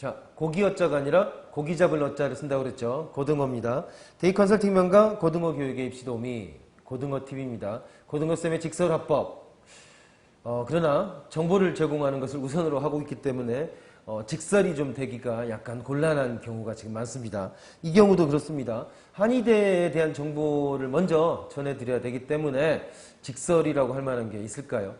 자, 고기 어자가 아니라 고기 잡을 어자를 쓴다고 그랬죠. 고등어입니다. 데이 컨설팅 명가 고등어 교육의 입시 도우미 고등어 TV입니다. 고등어쌤의 직설화법. 그러나 정보를 제공하는 것을 우선으로 하고 있기 때문에 직설이 좀 되기가 약간 곤란한 경우가 지금 많습니다. 이 경우도 그렇습니다. 한의대에 대한 정보를 먼저 전해드려야 되기 때문에 직설이라고 할 만한 게 있을까요?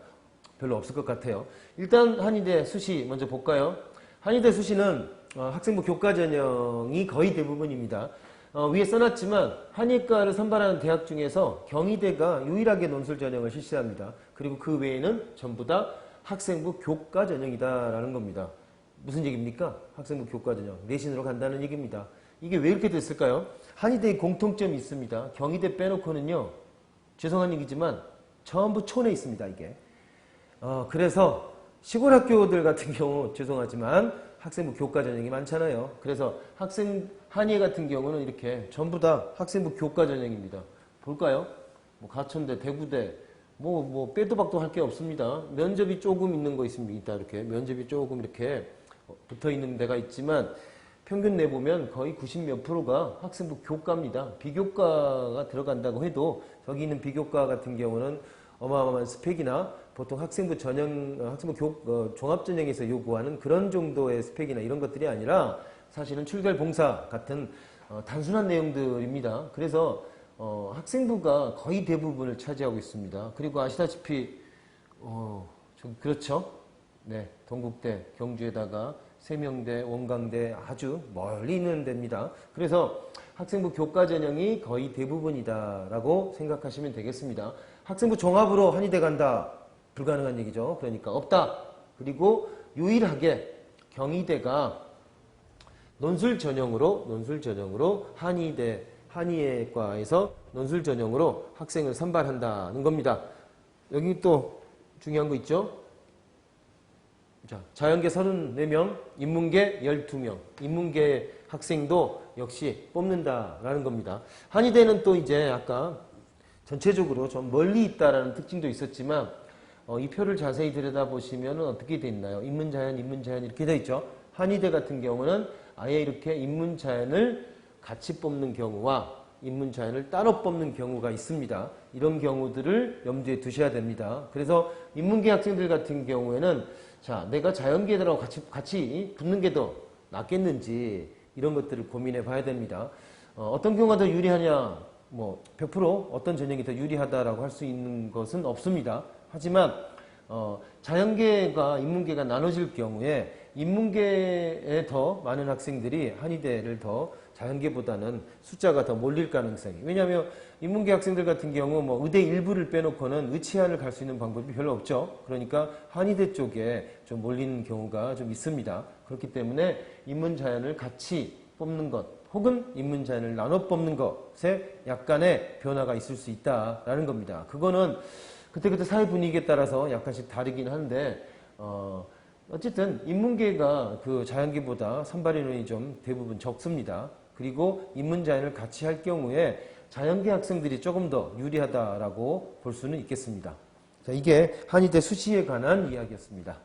별로 없을 것 같아요. 일단 한의대 수시 먼저 볼까요? 한의대 수시는 학생부 교과 전형이 거의 대부분입니다. 위에 써놨지만 한의과를 선발하는 대학 중에서 경희대가 유일하게 논술 전형을 실시합니다. 그리고 그 외에는 전부 다 학생부 교과 전형이다라는 겁니다. 무슨 얘기입니까? 학생부 교과 전형. 내신으로 간다는 얘기입니다. 이게 왜 이렇게 됐을까요? 한의대의 공통점이 있습니다. 경희대 빼놓고는요. 죄송한 얘기지만 전부 촌에 있습니다. 이게. 그래서 시골 학교들 같은 경우 죄송하지만 학생부 교과 전형이 많잖아요. 그래서 한예 같은 경우는 이렇게 전부 다 학생부 교과 전형입니다. 볼까요? 뭐 가천대, 대구대, 뭐 빼도 박도 할 게 없습니다. 면접이 조금 있는 거 있습니다. 이렇게 면접이 조금 이렇게 붙어 있는 데가 있지만 평균 내보면 거의 90몇 프로가 학생부 교과입니다. 비교과가 들어간다고 해도 저기 있는 비교과 같은 경우는 어마어마한 스펙이나 보통 학생부 종합전형에서 요구하는 그런 정도의 스펙이나 이런 것들이 아니라 사실은 출결 봉사 같은 단순한 내용들입니다. 그래서 학생부가 거의 대부분을 차지하고 있습니다. 그리고 아시다시피 그렇죠? 네, 동국대, 경주에다가 세명대, 원광대 아주 멀리 있는 데입니다. 그래서 학생부 교과 전형이 거의 대부분이다라고 생각하시면 되겠습니다. 학생부 종합으로 한의대 간다. 불가능한 얘기죠. 그러니까 없다. 그리고 유일하게 경희대가 논술 전형으로 한의과에서 논술 전형으로 학생을 선발한다는 겁니다. 여기 또 중요한 거 있죠? 자, 자연계 34명, 인문계 12명. 인문계 학생도 역시 뽑는다라는 겁니다. 한의대는 또 이제 아까 전체적으로 좀 멀리 있다라는 특징도 있었지만 이 표를 자세히 들여다보시면 어떻게 돼 있나요? 인문자연 이렇게 돼 있죠. 한의대 같은 경우는 아예 이렇게 인문자연을 같이 뽑는 경우와 인문자연을 따로 뽑는 경우가 있습니다. 이런 경우들을 염두에 두셔야 됩니다. 그래서 인문계 학생들 같은 경우에는 자, 내가 자연계들하고 같이 붙는 게 더 낫겠는지 이런 것들을 고민해 봐야 됩니다. 어떤 경우가 더 유리하냐? 100% 어떤 전형이 더 유리하다라고 할 수 있는 것은 없습니다. 하지만 자연계가 인문계가 나눠질 경우에 인문계에 더 많은 학생들이 한의대를 더 자연계보다는 숫자가 더 몰릴 가능성이. 왜냐하면 인문계 학생들 같은 경우 의대 일부를 빼놓고는 의치안을 갈 수 있는 방법이 별로 없죠. 그러니까 한의대 쪽에 좀 몰리는 경우가 좀 있습니다. 그렇기 때문에 인문자연을 같이 뽑는 것 혹은 인문자연을 나눠 뽑는 것에 약간의 변화가 있을 수 있다라는 겁니다. 그거는 그때그때 사회 분위기에 따라서 약간씩 다르긴 한데 어쨌든 인문계가 그 자연계보다 선발 인원이 좀 대부분 적습니다. 그리고 인문자연을 같이 할 경우에 자연계 학생들이 조금 더 유리하다라고 볼 수는 있겠습니다. 자, 이게 한의대 수시에 관한 이야기였습니다.